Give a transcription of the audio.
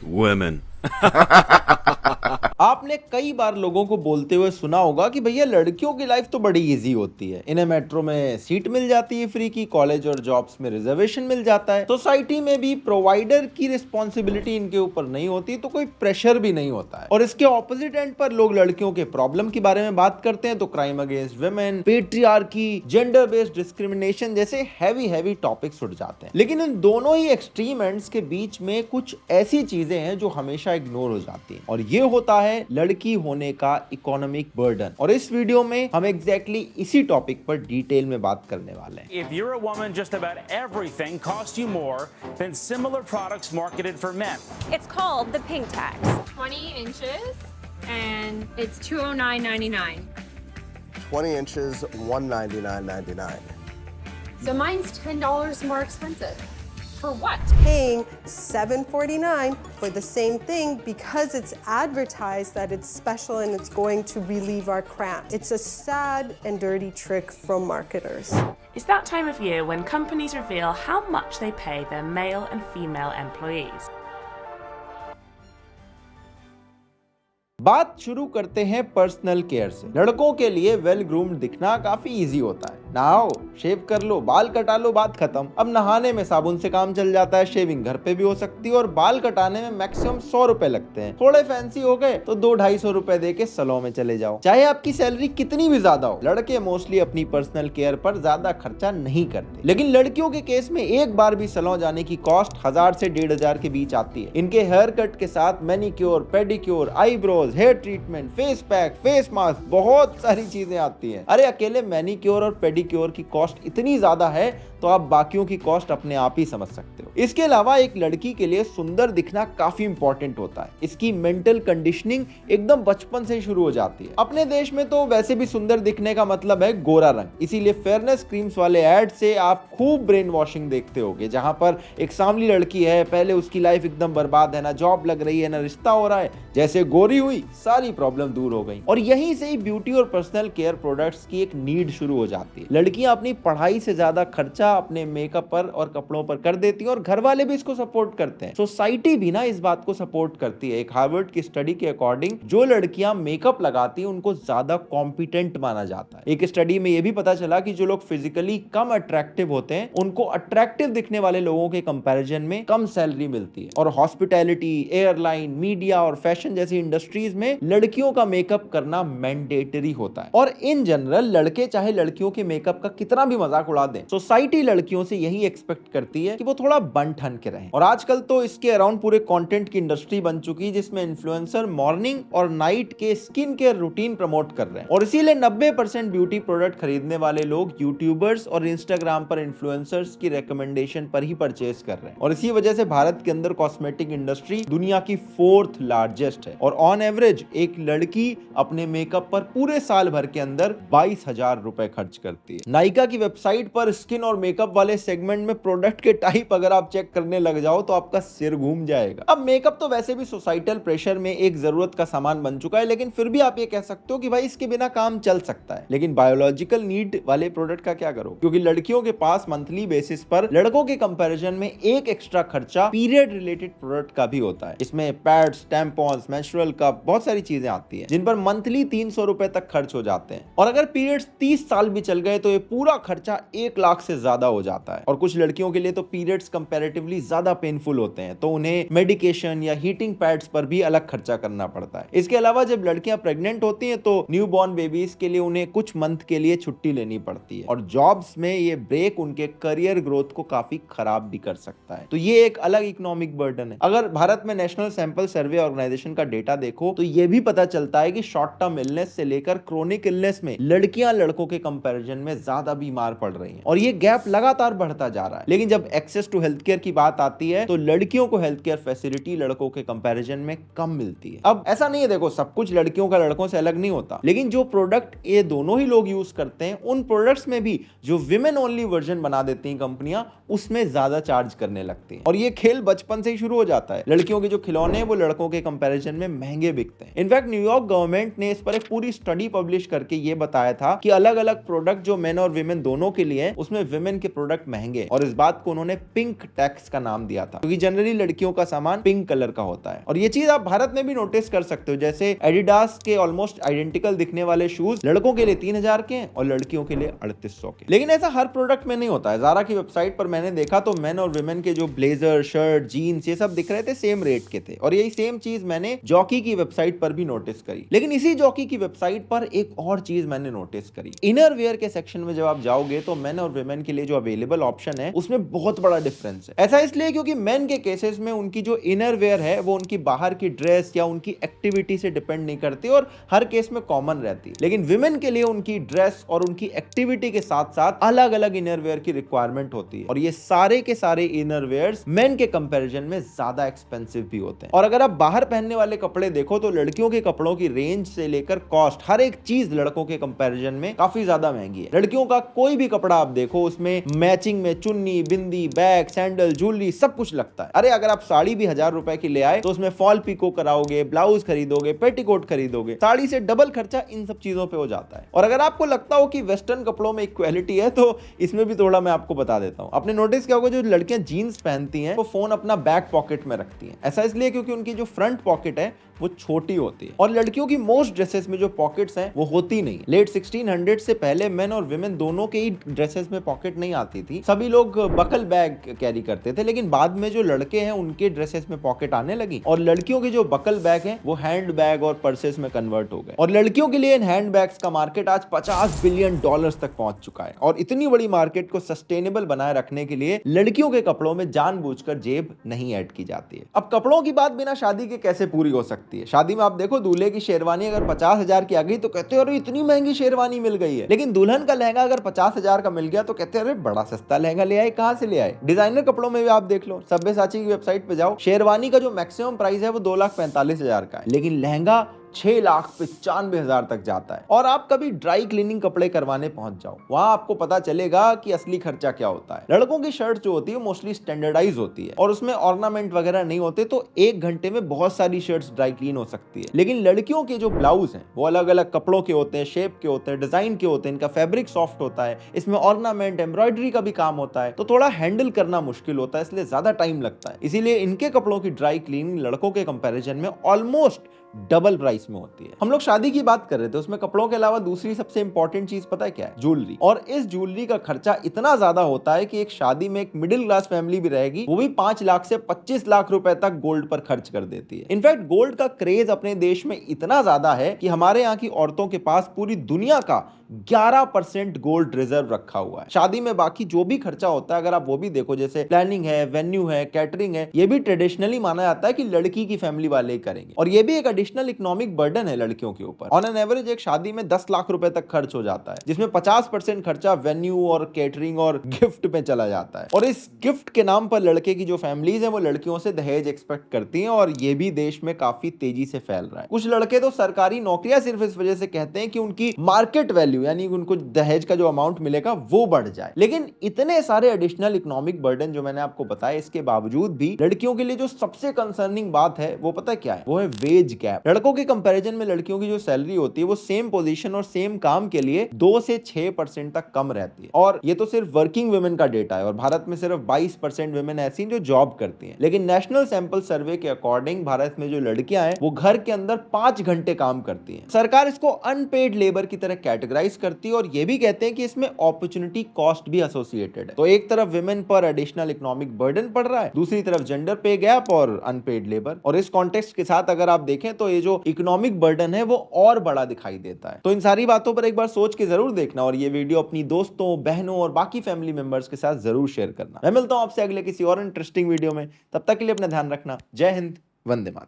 Women. आपने कई बार लोगों को बोलते हुए सुना होगा कि भैया लड़कियों की लाइफ तो बड़ी इजी होती है, इन्हें मेट्रो में सीट मिल जाती है फ्री की, कॉलेज और जॉब्स में रिजर्वेशन मिल जाता है, सोसाइटी में भी प्रोवाइडर की रिस्पॉन्सिबिलिटी इनके ऊपर नहीं होती, तो कोई प्रेशर भी नहीं होता है। और इसके ऑपोजिट एंड पर लोग लड़कियों के प्रॉब्लम के बारे में बात करते हैं तो crime against women, patriarchy, gender based discrimination जैसे हैवी टॉपिक्स उठ जाते हैं। लेकिन इन दोनों ही एक्सट्रीम एंड्स के बीच में कुछ ऐसी चीजें हैं जो हमेशा इग्नोर हो जाती हैं, और ये होता है लड़की होने का इकोनॉमिक बर्डन। और इस वीडियो में हम एग्जैक्टली इसी टॉपिक पर डिटेल में बात करने वाले हैं। If you're a woman, just about everything costs you more than similar products marketed for men. It's called the pink tax. 20 inches and it's $209.99. 20 inches, $199.99. So mine's $10 more expensive. For what? Paying $7.49 for the same thing because it's advertised that it's special and it's going to relieve our cramp. It's a sad and dirty trick from marketers. It's that time of year when companies reveal how much they pay their male and female employees. बात शुरू करते हैं personal care से। लड़कों के लिए well groomed दिखना काफी इजी होता है, नहाओ, शेव कर लो, बाल कटा लो, बात खत्म। अब नहाने में साबुन से काम चल जाता है, शेविंग घर पे भी हो सकती है, और बाल कटाने में मैक्सिमम 100 रुपए लगते हैं। थोड़े फैंसी हो गए तो 200-250 रुपए दे के सैलून में चले जाओ। चाहे आपकी सैलरी कितनी भी ज्यादा हो, लड़के मोस्टली अपनी पर्सनल केयर पर ज्यादा खर्चा नहीं करते। लेकिन लड़कियों के केस में एक बार भी सैलून जाने की कॉस्ट 1000 से 1500 के बीच आती है। इनके हेयर कट के साथ manicure, pedicure, eyebrows, hair treatment, face pack, face mask, बहुत सारी चीजें आती हैं। अरे अकेले मैनिक्योर और पेडिक्योर की कॉस्ट इतनी ज्यादा है तो आप बाकियों की कॉस्ट अपने आप ही समझ सकते हो। इसके अलावा एक लड़की के लिए सुंदर दिखना काफी इंपॉर्टेंट होता है। इसकी मेंटल कंडीशनिंग एकदम बचपन से शुरू हो जाती है। अपने देश में तो वैसे भी सुंदर दिखने का मतलब है गोरा रंग, इसीलिए फेयरनेस क्रीम्स वाले एड से आप खूब ब्रेन वॉशिंग देखते होगे, जहां पर एक सांवली लड़की है, पहले उसकी लाइफ एकदम बर्बाद है, ना जॉब लग रही है, ना रिश्ता हो रहा है, जैसे गोरी हुई सारी प्रॉब्लम दूर हो गई। और यहीं से ही ब्यूटी और पर्सनल केयर प्रोडक्ट्स की एक नीड शुरू हो जाती है। लड़कियां अपनी पढ़ाई से ज्यादा खर्चा अपने मेकअप पर और कपड़ों पर कर देती हैं, और घर वाले भी इसको सपोर्ट करते हैं। सोसाइटी भी ना इस बात को सपोर्ट करती है। एक हार्वर्ड की स्टडी के अकॉर्डिंग जो लड़कियां मेकअप लगाती हैं उनको ज्यादा कॉम्पिटेंट माना जाता है। एक स्टडी में यह भी पता चला कि जो लोग फिजिकली कम अट्रैक्टिव होते हैं उनको अट्रैक्टिव दिखने वाले लोगों के कंपैरिजन में कम सैलरी मिलती है। और हॉस्पिटैलिटी, एयरलाइन, मीडिया और फैशन जैसी इंडस्ट्रीज में लड़कियों का मेकअप करना मैंडेटरी होता है। और इन जनरल लड़के चाहे लड़कियों के मेकअप का कितना भी मजाक उड़ा दें, सोसाइटी लड़कियों से यही एक्सपेक्ट करती है कि वो थोड़ा बन ठन के रहें। और आजकल तो इसके अराउंड पूरे कंटेंट की इंडस्ट्री बन चुकी है, जिसमें इन्फ्लुएंसर मॉर्निंग और नाइट के स्किन केयर रूटीन प्रमोट कर रहे हैं। और इसीलिए 90% ब्यूटी प्रोडक्ट खरीदने वाले लोग यूट्यूबर्स और इंस्टाग्राम पर इन्फ्लुएंसर्स की रिकमेंडेशन पर ही परचेज कर रहे हैं। और इसी वजह से भारत के अंदर कॉस्मेटिक इंडस्ट्री दुनिया की 4th लार्जेस्ट है। और ऑन एवरेज एक लड़की अपने मेकअप पर पूरे साल भर के अंदर 22,000 रुपए खर्च करती है। नायका की वेबसाइट पर स्किन और मेकअप वाले सेगमेंट में प्रोडक्ट के टाइप अगर आप चेक करने लग जाओ तो आपका सिर घूम जाएगा। अब मेकअप तो वैसे भी सोसाइटल प्रेशर में एक जरूरत का सामान बन चुका है, लेकिन फिर भी आप ये कह सकते हो कि भाई इसके बिना काम चल सकता है। लेकिन बायोलॉजिकल नीड वाले प्रोडक्ट का क्या करो, क्योंकि लड़कियों के पास मंथली बेसिस पर लड़कों के कंपैरिजन में एक एक्स्ट्रा खर्चा पीरियड रिलेटेड प्रोडक्ट का भी होता है। इसमें पैड्स, टैम्पॉन्स, मेंस्ट्रुअल कप, बहुत सारी चीजें आती है जिन पर मंथली 300 रुपए तक खर्च हो जाते हैं। और अगर पीरियड्स 30 साल भी चल गए तो ये पूरा खर्चा 1 लाख से ज्यादा हो जाता है। और कुछ लड़कियों के लिए तो पीरियड्स कंपैरेटिवली ज्यादा पेनफुल होते हैं, तो उन्हें मेडिकेशन या हीटिंग पैड्स पर भी अलग खर्चा करना पड़ता है। इसके अलावा जब लड़कियां प्रेग्नेंट होती हैं तो न्यूबॉर्न बेबीज के लिए उन्हें कुछ मंथ के लिए छुट्टी लेनी पड़ती है। और जॉब्स में ये ब्रेक उनके करियर ग्रोथ को काफी खराब भी कर सकता है। तो ये एक अलग इकोनॉमिक बर्डन है। अगर भारत में नेशनल सैंपल सर्वे ऑर्गेनाइजेशन का डेटा देखो तो ये भी पता चलता है कि शॉर्ट टर्म इलनेस से लेकर क्रोनिक इलनेस में लड़कियां लड़कों के कंपैरिजन में ज्यादा बीमार पड़ रही हैं। और ये गैप लगातार बढ़ता जा रहा है। लेकिन जब एक्सेस टू हेल्थ केयर की बात आती है तो लड़कियों को हेल्थ केयर फैसिलिटी लड़कों के कंपैरिजन में कम मिलती है। अब ऐसा नहीं है, देखो सब कुछ लड़कियों का लड़कों से अलग नहीं होता, लेकिन जो प्रोडक्ट ये दोनों ही लोग यूज करते हैं उन प्रोडक्ट्स में भी जो विमेन ओनली वर्जन बना देती हैं कंपनियां, उसमें ज्यादा चार्ज करने लगती हैं। और ये खेल बचपन से ही शुरू हो जाता है। लड़कियों के जो खिलौने हैं वो लड़कों के कंपैरिजन में महंगे बिकते हैं। इनफैक्ट न्यूयॉर्क गवर्नमेंट ने इस पर एक पूरी स्टडी पब्लिश करके ये बताया था कि अलग अलग प्रोडक्ट जो मेन और विमेन दोनों के लिए हैं, उसमें विमेन के प्रोडक्ट महंगे हैं। और इस बात को उन्होंने पिंक टैक्स का नाम दिया था, क्योंकि जनरली लड़कियों का सामान पिंक कलर का होता है। और ये चीज आप भारत में भी नोटिस कर सकते हो, जैसे एडिडास के ऑलमोस्ट आइडेंटिकल दिखने वाले शूज लड़कों के लिए 3000 के हैं और लड़कियों के लिए 3800 के। लेकिन ऐसा हर प्रोडक्ट में नहीं होता है। ज़ारा की वेबसाइट पर मैंने देखा तो मेन और विमेन के जो ब्लेजर, शर्ट, जीन्स ये सब दिख रहे थे सेम रेट के थे। और यही सेम चीज मैंने जॉकी की वेबसाइट पर भी नोटिस करी। लेकिन इसी जॉकी की वेबसाइट पर एक और चीज मैंने नोटिस करी। इनर वेयर के सेक्शन में जब आप जाओगे तो मेन और विमेन के लिए जो अवेलेबल ऑप्शन है उसमें बहुत बड़ा डिफरेंस है। ऐसा इसलिए क्योंकि मेन के केसेस में उनकी जो इनर वेयर है वो उनकी बाहर की ड्रेस या उनकी एक्टिविटी से डिपेंड नहीं करती और हर केस में कॉमन रहती है। लेकिन विमेन के लिए उनकी ड्रेस और उनकी एक्टिविटी के साथ साथ अलग अलग इनर वेयर की रिक्वायरमेंट होती है। और ये सारे के सारे इनर वेयर्स मेन के कंपैरिजन में ज्यादा एक्सपेंसिव भी होते हैं। और अगर आप बाहर पहनने वाले कपड़े देखो तो लड़कियों के कपड़ों की रेंज से लेकर कॉस्ट हर एक चीज लड़कों के कंपैरिजन में काफी ज्यादा महंगी है। लड़कियों का कोई भी कपड़ा आप देखो उसमें मैचिंग में चुन्नी, बिंदी, बैग, सैंडल, ज्वेलरी सब कुछ लगता है। अरे अगर आप साड़ी भी 1000 रुपए की ले आए तो उसमें फॉल पिको कराओगे, ब्लाउज खरीदोगे, पेटीकोट खरीदोगे, साड़ी से डबल खर्चा इन सब चीजों पे हो जाता है। और अगर आपको लगता हो कि वेस्टर्न कपड़ों में इक्वालिटी है तो इसमें भी थोड़ा मैं आपको बता देता हूं। आपने नोटिस किया होगा जो लड़कियां जीन्स पहनती हैं वो फोन अपना बैक पॉकेट में रखती हैं। ऐसा इसलिए क्योंकि उनकी जो फ्रंट पॉकेट है वो छोटी होती है। और लड़कियों की मोस्ट ड्रेसेस में जो पॉकेट्स हैं वो होती नहीं। लेट 1600 से पहले मेन और विमेन दोनों के ही ड्रेसेस में पॉकेट नहीं आती थी। सभी लोग बकल बैग कैरी करते थे। लेकिन बाद में जो लड़के हैं उनके ड्रेसेस में पॉकेट आने लगी और लड़कियों के जो बकल बैग हैं वो हैंड बैग और पर्सेस में कन्वर्ट हो गए। और लड़कियों के लिए इन हैंड बैग्स का मार्केट आज $50 बिलियन तक पहुंच चुका है। और इतनी बड़ी मार्केट को सस्टेनेबल बनाए रखने के लिए लड़कियों के कपड़ों में जानबूझकर जेब नहीं ऐड की जाती है। अब कपड़ों की बात बिना शादी के कैसे पूरी हो सकती है? शादी में आप देखो दूल्हे की शेरवानी अगर 50,000 की आ गई तो कहते हैं अरे इतनी महंगी शेरवानी मिल गई है। लेकिन दुल्हन का लहंगा अगर 50,000 का मिल गया तो कहते हैं अरे बड़ा सस्ता लहंगा ले आए, कहां से ले आए? डिजाइनर कपड़ों में भी आप देख लो, सब्यसाची की वेबसाइट पे जाओ, शेरवानी का जो मैक्सिमम प्राइस है वो 2,45,000 का है, लेकिन लहंगा 6,95,000 तक जाता है। और आप कभी ड्राई क्लीनिंग कपड़े करवाने पहुंच जाओ, वहां आपको पता चलेगा कि असली खर्चा क्या होता है। लड़कों की शर्ट जो होती है मोस्टली स्टैंडर्डाइज होती है और उसमें ऑर्नामेंट वगैरह नहीं होते, तो 1 घंटे में बहुत सारी शर्ट्स ड्राई क्लीन हो सकती है। लेकिन लड़कियों के जो ब्लाउज हैं वो अलग अलग कपड़ों के होते हैं, शेप के होते हैं, डिजाइन के होते हैं, इनका फैब्रिक सॉफ्ट होता है, इसमें ऑर्नामेंट, एम्ब्रॉयडरी का भी काम होता है, तो थोड़ा हैंडल करना मुश्किल होता है, इसलिए ज्यादा टाइम लगता है। इसीलिए इनके कपड़ों की ड्राई क्लीनिंग लड़कों के कंपैरिजन में ऑलमोस्ट डबल प्राइस में होती है। हम लोग शादी की बात कर रहे थे, उसमें कपड़ों के अलावा दूसरी सबसे इंपॉर्टेंट चीज पता है क्या है? ज्वेलरी। और इस ज्वेलरी का खर्चा इतना ज्यादा होता है कि एक शादी में एक मिडिल क्लास फैमिली भी रहेगी वो भी 5 लाख से 25 लाख रुपए तक गोल्ड पर खर्च कर देती है। इनफैक्ट गोल्ड का क्रेज अपने देश में इतना ज्यादा है कि हमारे यहाँ की औरतों के पास पूरी दुनिया का 11% गोल्ड रिजर्व रखा हुआ है। शादी में बाकी जो भी खर्चा होता है अगर आप वो भी देखो, जैसे प्लानिंग है, वेन्यू है, कैटरिंग है, ये भी ट्रेडिशनली माना जाता है कि लड़की की फैमिली वाले करेंगे। और ये भी एक एडिशनल इकोनॉमिक बर्डन है लड़कियों के ऊपर। ऑन एन एवरेज एक शादी में 10 लाख रुपए तक खर्च हो जाता है, जिसमें 50% खर्चा वेन्यू और कैटरिंग और गिफ्ट में चला जाता है। और इस गिफ्ट के नाम पर लड़के की जो फैमिलीज है वो लड़कियों से दहेज एक्सपेक्ट करती हैं और ये भी देश में काफी तेजी से फैल रहा है। कुछ लड़के तो सरकारी नौकरियां सिर्फ इस वजह से कहते हैं कि उनकी मार्केट वैल्यू यानी उनको दहेज का जो अमाउंट मिलेगा वो बढ़ जाए। लेकिन इतने सारे एडिशनल इकोनॉमिक बर्डन जो मैंने आपको बताया, इसके बावजूद भी लड़कियों के लिए जो सबसे कंसर्निंग बात है वो पता क्या है? वो है वेज गैप। लड़कों के कंपैरिजन में लड़कियों की जो सैलरी होती है वो सेम पोजीशन और सेम काम के लिए 2 से 6% तक कम रहती है। और ये तो सिर्फ वर्किंग वुमेन का डेटा है और भारत में सिर्फ 22% वुमेन ऐसी जो जॉब करती हैं। लेकिन नेशनल सैंपल सर्वे के अकॉर्डिंग भारत में जो लड़कियां हैं वो घर के अंदर 5 घंटे काम करती हैं। सरकार इसको अनपेड लेबर की तरह कैटेगराइज करती है और ये भी कहते हैं कि इसमें अपॉर्चुनिटी कॉस्ट भी एसोसिएटेड है। तो एक तरफ विमेन पर एडिशनल इकोनॉमिक बर्डन पड़ रहा है, दूसरी तरफ जेंडर पे गैप और अनपेड लेबर। और इस कॉन्टेक्स्ट के साथ अगर आप देखें तो ये जो इकोनॉमिक बर्डन है वो और बड़ा दिखाई देता है। तो इन सारी बातों पर एक बार सोच के जरूर देखना और ये वीडियो अपनी दोस्तों, बहनों और बाकी फैमिली मेंबर्स के साथ जरूर शेयर करना। मैं मिलता हूं आपसे अगले किसी और इंटरेस्टिंग वीडियो में, तब तक के लिए अपना ध्यान रखना। जय हिंद, वंदे मातरम।